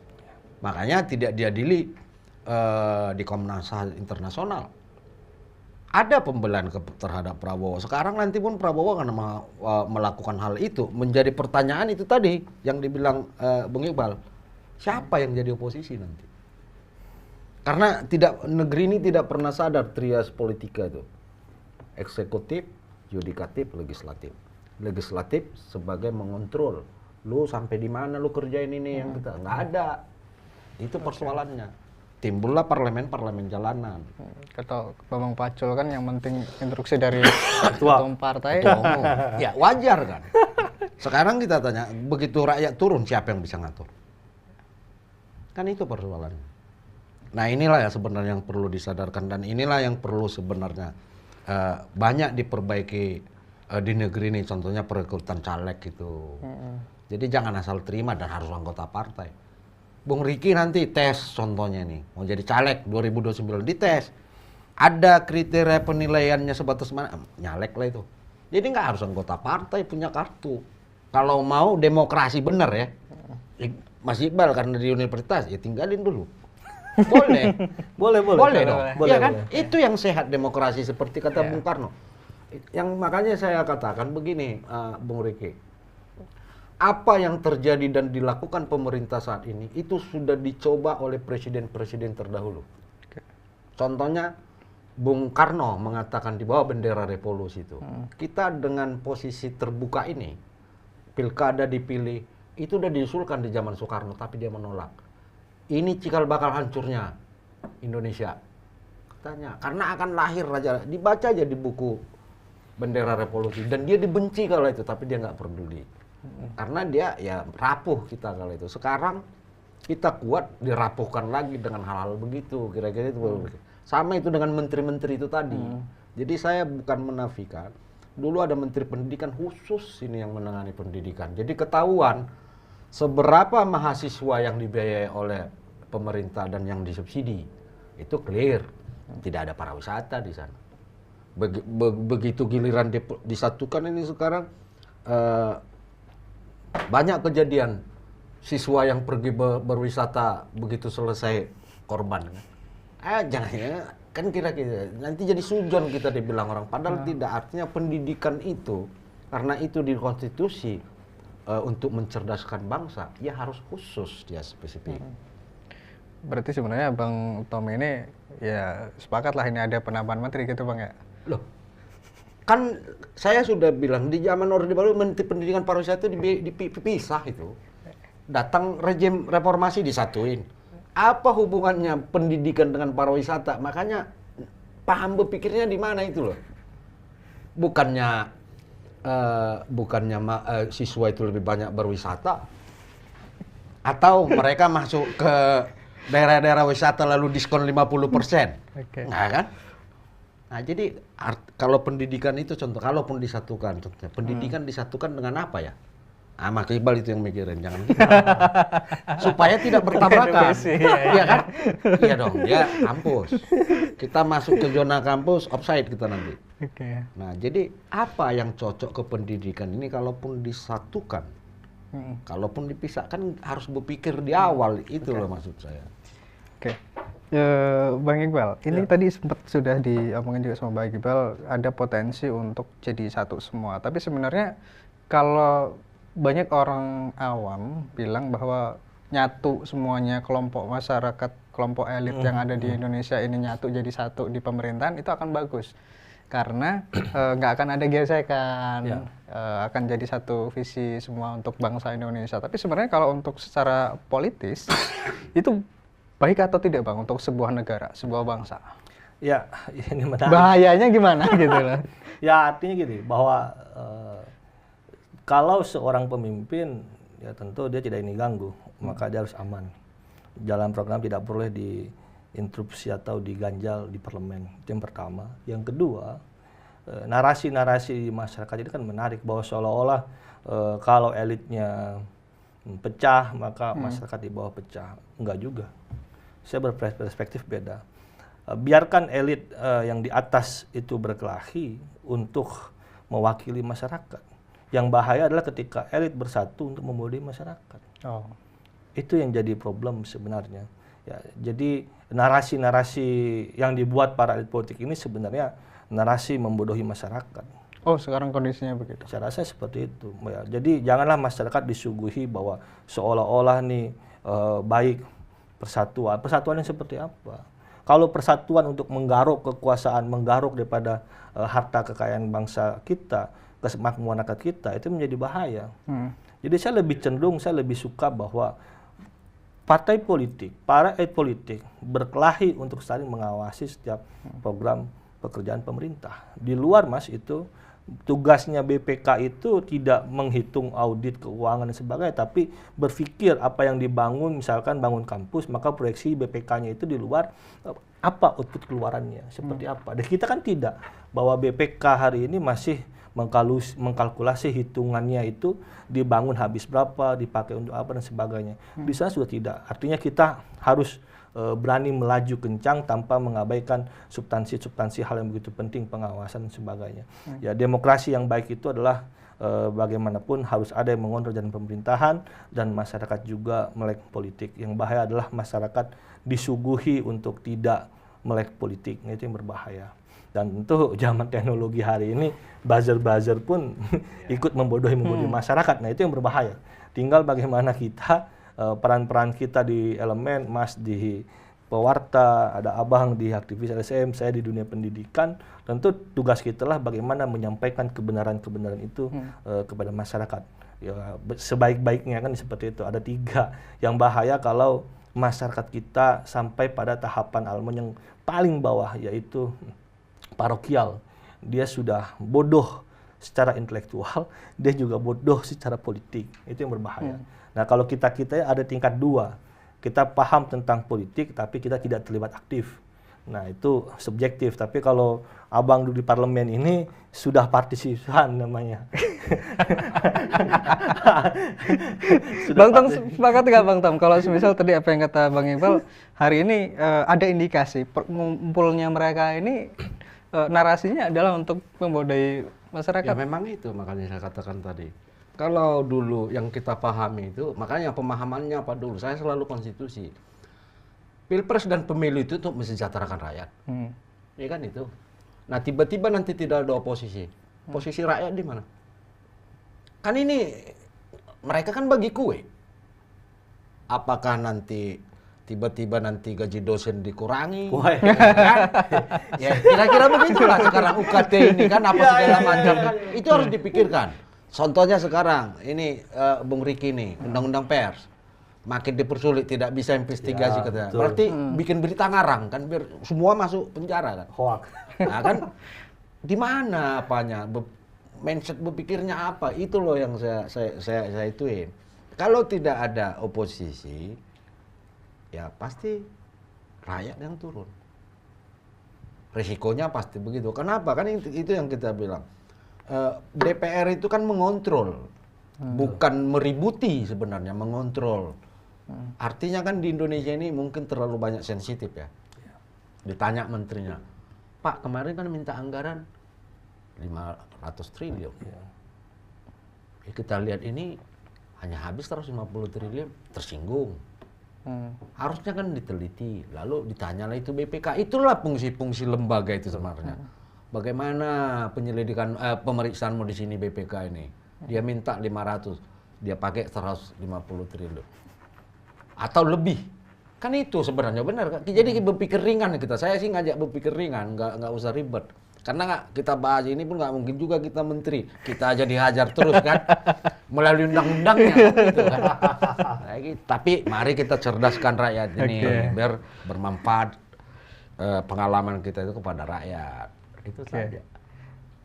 Makanya tidak diadili di Komnas HAM internasional. Ada pembelaan terhadap Prabowo. Sekarang nanti pun Prabowo akan melakukan hal itu. Menjadi pertanyaan itu tadi yang dibilang Bung Iqbal. Siapa yang jadi oposisi nanti? Karena negeri ini tidak pernah sadar trias politika itu. Eksekutif, yudikatif, legislatif. legislatif sebagai mengontrol. Lu sampai di mana lu kerjain ini yang kita nggak ada. Itu persoalannya. Timbullah parlemen jalanan. Kata Bambang Pacul kan yang penting instruksi dari ketua partai. Ya wajar kan. Sekarang kita tanya, begitu rakyat turun siapa yang bisa ngatur? Kan itu persoalannya. Nah inilah ya sebenarnya yang perlu disadarkan dan inilah yang perlu sebenarnya banyak diperbaiki di negeri ini. Contohnya perekrutan caleg gitu. Jadi jangan asal terima dan harus anggota partai. Bung Riki nanti tes contohnya nih, mau jadi caleg 2029 dites. Ada kriteria penilaiannya sebatas mana? Nyalek lah itu. Jadi nggak harus anggota partai punya kartu. Kalau mau demokrasi bener ya. Mas Iqbal karena di universitas ya tinggalin dulu. Boleh. Boleh dong. Iya kan? Itu yang sehat demokrasi seperti kata Bung Karno. Yang makanya saya katakan begini, Bung Riki. Apa yang terjadi dan dilakukan pemerintah saat ini itu sudah dicoba oleh presiden-presiden terdahulu. Contohnya Bung Karno mengatakan di bawah bendera revolusi itu. Kita dengan posisi terbuka ini, pilkada dipilih, itu udah diusulkan di zaman Soekarno tapi dia menolak. Ini cikal bakal hancurnya Indonesia. Katanya, karena akan lahir raja. Dibaca aja di buku bendera revolusi dan dia dibenci kalau itu tapi dia nggak peduli. Karena dia ya rapuh kita kalau itu. Sekarang kita kuat dirapuhkan lagi dengan hal-hal begitu. Kira-kira itu. Sama itu dengan menteri-menteri itu tadi. Jadi saya bukan menafikan. Dulu ada menteri pendidikan khusus ini yang menangani pendidikan. Jadi ketahuan seberapa mahasiswa yang dibiayai oleh pemerintah dan yang disubsidi. Itu clear. Tidak ada pariwisata di sana. Begitu giliran disatukan ini sekarang banyak kejadian siswa yang pergi berwisata begitu selesai korban. Jangan ya, kan kira-kira nanti jadi sujon kita dibilang orang. Padahal tidak, artinya pendidikan itu karena itu di konstitusi untuk mencerdaskan bangsa, ya harus khusus dia spesifik. Berarti sebenarnya Bang Tom ini ya sepakat lah ini ada penambahan menteri gitu Bang ya? Loh, kan saya sudah bilang di zaman Orde Baru Menteri Pendidikan Pariwisata itu dipisah itu. Datang rejim reformasi disatuin. Apa hubungannya pendidikan dengan pariwisata? Makanya paham berpikirnya di mana itu loh. Bukannya siswa itu lebih banyak berwisata atau mereka masuk ke daerah-daerah wisata lalu diskon 50%. Nah kan? Nah, jadi kalau pendidikan itu contoh, kalaupun disatukan, contohnya pendidikan disatukan dengan apa ya? Mas Iqbal itu yang mikirin, jangan kita. Supaya tidak bertabrakan. Iya kan? Iya dong, dia kampus. Kita masuk ke zona kampus, offside kita nanti. Nah, jadi apa yang cocok ke pendidikan ini kalaupun disatukan? Kalaupun dipisahkan harus berpikir di awal, itu loh maksud saya. Bang Iqbal, ini tadi sempat sudah diomongin juga sama Bang Iqbal, ada potensi untuk jadi satu semua. Tapi sebenarnya kalau banyak orang awam bilang bahwa nyatu semuanya kelompok masyarakat, kelompok elit yang ada di Indonesia ini nyatu jadi satu di pemerintahan, itu akan bagus. Karena nggak akan ada gesekan, akan jadi satu visi semua untuk bangsa Indonesia. Tapi sebenarnya kalau untuk secara politis, itu baik atau tidak Bang untuk sebuah negara, sebuah bangsa? Ya, ini menarik. Bahayanya gimana gitu loh. Ya artinya gini, bahwa kalau seorang pemimpin, ya tentu dia tidak ingin ganggu, maka dia harus aman. Jalan program tidak boleh diinterupsi atau diganjal di parlemen, itu yang pertama. Yang kedua, narasi-narasi di masyarakat itu kan menarik, bahwa seolah-olah kalau elitnya pecah, maka masyarakat di bawah pecah. Enggak juga. Saya berperspektif beda. Biarkan elit yang di atas itu berkelahi untuk mewakili masyarakat. Yang bahaya adalah ketika elit bersatu untuk membodohi masyarakat. Itu yang jadi problem sebenarnya. Ya, jadi narasi-narasi yang dibuat para elit politik ini sebenarnya narasi membodohi masyarakat. Oh, sekarang kondisinya begitu. Saya rasa seperti itu. Ya, jadi janganlah masyarakat disuguhi bahwa seolah-olah nih baik persatuan. Persatuan yang seperti apa? Kalau persatuan untuk menggaruk kekuasaan, menggaruk daripada harta kekayaan bangsa kita, kemakmuran rakyat kita itu menjadi bahaya. Jadi saya lebih suka bahwa partai politik, para elit politik berkelahi untuk saling mengawasi setiap program pekerjaan pemerintah. Di luar Mas itu tugasnya BPK itu tidak menghitung audit keuangan dan sebagainya, tapi berpikir apa yang dibangun, misalkan bangun kampus, maka proyeksi BPK-nya itu di luar apa output keluarannya, seperti apa. Dan kita kan tidak, bahwa BPK hari ini masih mengkalkulasi hitungannya itu dibangun habis berapa, dipakai untuk apa dan sebagainya. Di sana sudah tidak. Artinya kita harus berani melaju kencang tanpa mengabaikan substansi hal yang begitu penting, pengawasan dan sebagainya. Ya, demokrasi yang baik itu adalah bagaimanapun harus ada yang mengontrol jalan pemerintahan dan masyarakat juga melek politik. Yang bahaya adalah masyarakat disuguhi untuk tidak melek politik, itu yang berbahaya. Dan tentu zaman teknologi hari ini buzzer pun ikut membodohi masyarakat. Nah, itu yang berbahaya. Tinggal bagaimana kita peran-peran kita di elemen, Mas di pewarta, ada Abang di aktivis LSM, saya di dunia pendidikan. Tentu tugas kita lah bagaimana menyampaikan kebenaran-kebenaran itu kepada masyarakat. Ya, sebaik-baiknya kan seperti itu. Ada 3 yang bahaya kalau masyarakat kita sampai pada tahapan almon yang paling bawah, yaitu parokial. Dia sudah bodoh secara intelektual, dia juga bodoh secara politik. Itu yang berbahaya. Nah, kalau kita ada tingkat 2. Kita paham tentang politik, tapi kita tidak terlibat aktif. Nah, itu subjektif. Tapi kalau Abang duduk di parlemen ini, sudah partisipan namanya. Bang Tom, sepakat nggak Bang Tom? Kalau misal tadi apa yang kata Bang Iqbal, hari ini ada indikasi ngumpulnya mereka ini narasinya adalah untuk membodohi masyarakat. Ya memang itu, makanya saya katakan tadi. Kalau dulu yang kita pahami itu, makanya pemahamannya apa dulu? Saya selalu konstitusi. Pilpres dan pemilu itu untuk mensejahterakan rakyat. Ya kan itu. Nah, tiba-tiba nanti tidak ada oposisi. Posisi rakyat di mana? Kan ini, mereka kan bagi kue. Apakah nanti tiba-tiba nanti gaji dosen dikurangi? Kan? Ya, kira-kira begitulah sekarang UKT ini kan apa segala macam kan. Itu harus dipikirkan. Contohnya sekarang, ini Bung Riki nih, undang-undang pers. Makin dipersulit, tidak bisa investigasi Ya, katanya. betul. Berarti bikin berita ngarang kan, biar semua masuk penjara kan. Hoax. Nah kan, di mana apanya, mindset berpikirnya apa, itu loh yang saya ituin. Kalau tidak ada oposisi, ya pasti rakyat yang turun. Risikonya pasti begitu. Kenapa? Kan itu yang kita bilang. DPR itu kan mengontrol, bukan meributi sebenarnya, mengontrol. Artinya kan di Indonesia ini mungkin terlalu banyak sensitif ya. Ditanya menterinya, Pak kemarin kan minta anggaran 500 triliun. Ya, kita lihat ini hanya habis 150 triliun, tersinggung. Harusnya kan diteliti, lalu ditanyalah itu BPK. Itulah fungsi-fungsi lembaga itu sebenarnya. Bagaimana penyelidikan pemeriksaanmu di sini BPK ini? Dia minta 500, dia pakai 150 triliun. Atau lebih. Kan itu sebenarnya benar. Jadi berpikir ringan kita. Saya sih ngajak berpikir ringan, nggak usah ribet. Karena kita bahas ini pun nggak mungkin juga kita menteri. Kita aja dihajar terus kan. Melalui undang-undangnya. Gitu kan. Nah, gitu. Tapi mari kita cerdaskan rakyat ini. Biar bermanfaat pengalaman kita itu kepada rakyat. Itu saja.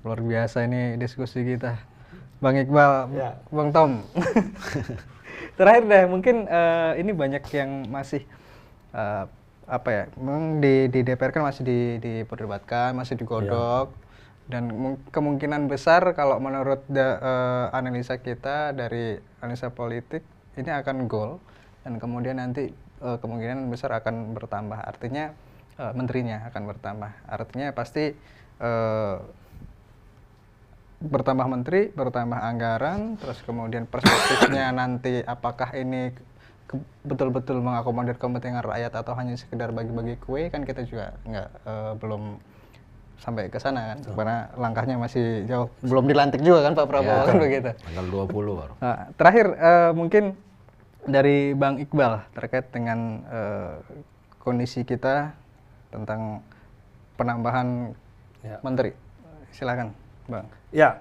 Luar biasa ini diskusi kita. Bang Iqbal, ya. Bang Tom. Terakhir deh, mungkin ini banyak yang masih apa ya, memang di DPR kan masih diperdebatkan, masih digodok, dan kemungkinan besar kalau menurut analisa kita dari analisa politik ini akan goal, dan kemudian nanti kemungkinan besar akan bertambah. Artinya menterinya akan bertambah. Artinya pasti bertambah menteri, bertambah anggaran, terus kemudian perspektifnya nanti apakah ini betul-betul mengakomodir kepentingan rakyat atau hanya sekedar bagi-bagi kue, kan kita juga belum sampai ke sana kan, karena langkahnya masih jauh, belum dilantik juga kan Pak Prabowo kan begitu. Tanggal 20 baru. Nah, terakhir mungkin dari Bang Iqbal terkait dengan kondisi kita tentang penambahan menteri, silakan Bang. Ya,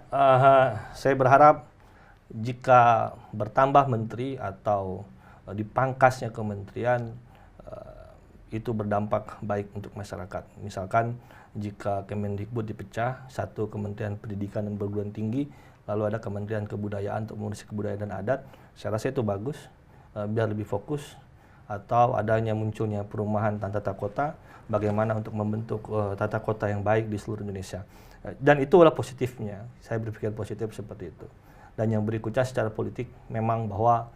saya berharap jika bertambah menteri atau dipangkasnya kementerian itu berdampak baik untuk masyarakat. Misalkan jika Kemendikbud dipecah, satu Kementerian Pendidikan dan Perguruan Tinggi, lalu ada Kementerian Kebudayaan untuk mengurus kebudayaan dan adat, saya rasa itu bagus, biar lebih fokus. Atau adanya munculnya perumahan dan tata kota, bagaimana untuk membentuk tata kota yang baik di seluruh Indonesia. Dan itulah positifnya, saya berpikir positif seperti itu. Dan yang berikutnya secara politik, memang bahwa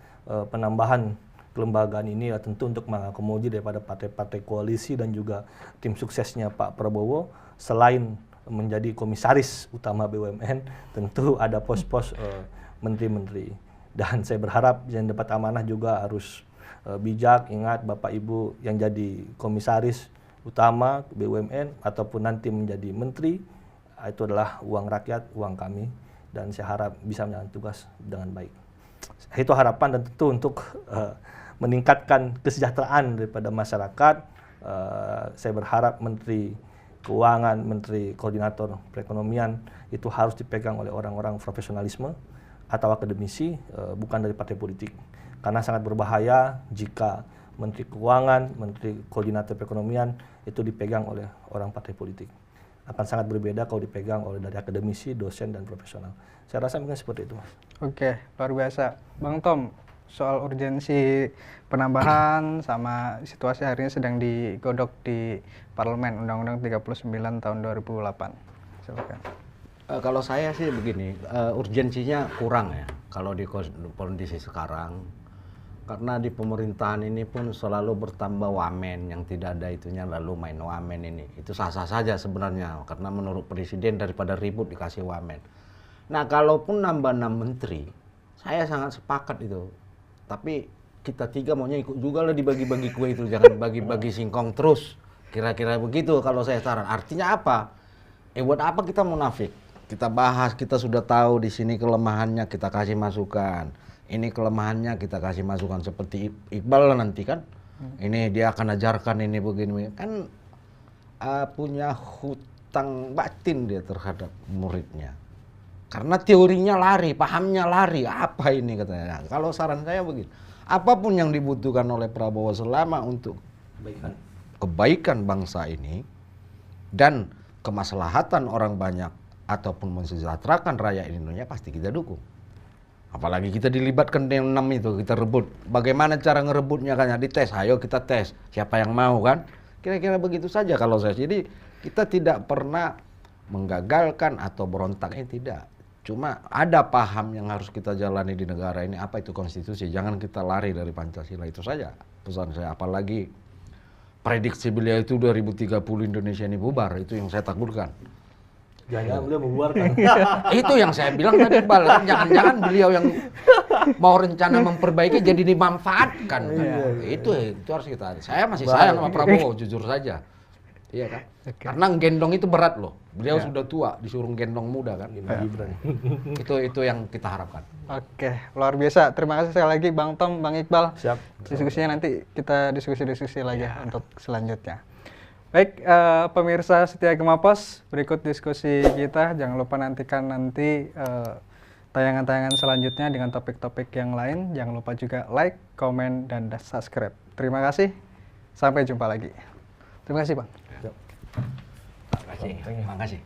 penambahan kelembagaan ini tentu untuk mengakomodir daripada partai-partai koalisi dan juga tim suksesnya Pak Prabowo. Selain menjadi komisaris utama BUMN, tentu ada pos-pos menteri-menteri. Dan saya berharap yang dapat amanah juga harus bijak. Ingat Bapak Ibu yang jadi komisaris utama BUMN ataupun nanti menjadi menteri, itu adalah uang rakyat, uang kami. Dan saya harap bisa menjalankan tugas dengan baik. Itu harapan dan tentu untuk meningkatkan kesejahteraan daripada masyarakat. Saya berharap Menteri Keuangan, Menteri Koordinator Perekonomian itu harus dipegang oleh orang-orang profesionalisme atau akademisi, bukan dari partai politik. Karena sangat berbahaya jika Menteri Keuangan, Menteri Koordinator Perekonomian itu dipegang oleh orang partai politik. Akan sangat berbeda kalau dipegang oleh dari akademisi, dosen, dan profesional. Saya rasa mungkin seperti itu, Mas. Oke, luar biasa. Bang Tom, soal urgensi penambahan sama situasi hari ini sedang digodok di Parlemen, Undang-Undang 39 tahun 2008. Silakan. Kalau saya sih begini, urgensinya kurang ya kalau di kondisi sekarang. Karena di pemerintahan ini pun selalu bertambah wamen, yang tidak ada itunya lalu main wamen ini. Itu sah-sah saja sebenarnya, karena menurut Presiden daripada ribut dikasih wamen. Nah, kalaupun nambah 6 menteri, saya sangat sepakat itu. Tapi kita tiga maunya ikut juga lah dibagi-bagi kue itu, jangan bagi-bagi singkong terus. Kira-kira begitu kalau saya saran. Artinya apa? Buat apa kita munafik? Kita bahas, kita sudah tahu di sini kelemahannya, kita kasih masukan. Ini kelemahannya kita kasih masukan, seperti Iqbal nanti kan. Ini dia akan ajarkan ini begini. Kan punya hutang batin dia terhadap muridnya. Karena teorinya lari, pahamnya lari. Apa ini katanya. Nah, kalau saran saya begini. Apapun yang dibutuhkan oleh Prabowo selama untuk kebaikan bangsa ini dan kemaslahatan orang banyak ataupun mensejahterakan rakyat Indonesia, pasti kita dukung. Apalagi kita dilibatkan dengan 6 itu, kita rebut. Bagaimana cara ngerebutnya kan? Dites, ayo kita tes. Siapa yang mau kan? Kira-kira begitu saja kalau saya. Jadi kita tidak pernah menggagalkan atau berontaknya, tidak. Cuma ada paham yang harus kita jalani di negara ini, apa itu konstitusi. Jangan kita lari dari Pancasila, itu saja pesan saya. Apalagi prediksi beliau itu 2030 Indonesia ini bubar, itu yang saya takutkan. Jangan-jangan beliau membuarkan. Itu yang saya bilang tadi, Bal. Jangan-jangan beliau yang mau rencana memperbaiki jadi dimanfaatkan. Itu harus kita. Saya masih sayang sama Prabowo, jujur saja. Iya kan? Karena gendong itu berat loh. Beliau sudah tua, disuruh gendong muda kan. Itu yang kita harapkan. Oke, luar biasa. Terima kasih sekali lagi Bang Tom, Bang Iqbal. Siap. Diskusinya nanti kita diskusi lagi untuk selanjutnya. Baik, pemirsa setia Gema Pos, berikut diskusi kita. Jangan lupa nantikan nanti tayangan-tayangan selanjutnya dengan topik-topik yang lain. Jangan lupa juga like, komen, dan subscribe. Terima kasih. Sampai jumpa lagi. Terima kasih, Bang. Terima kasih.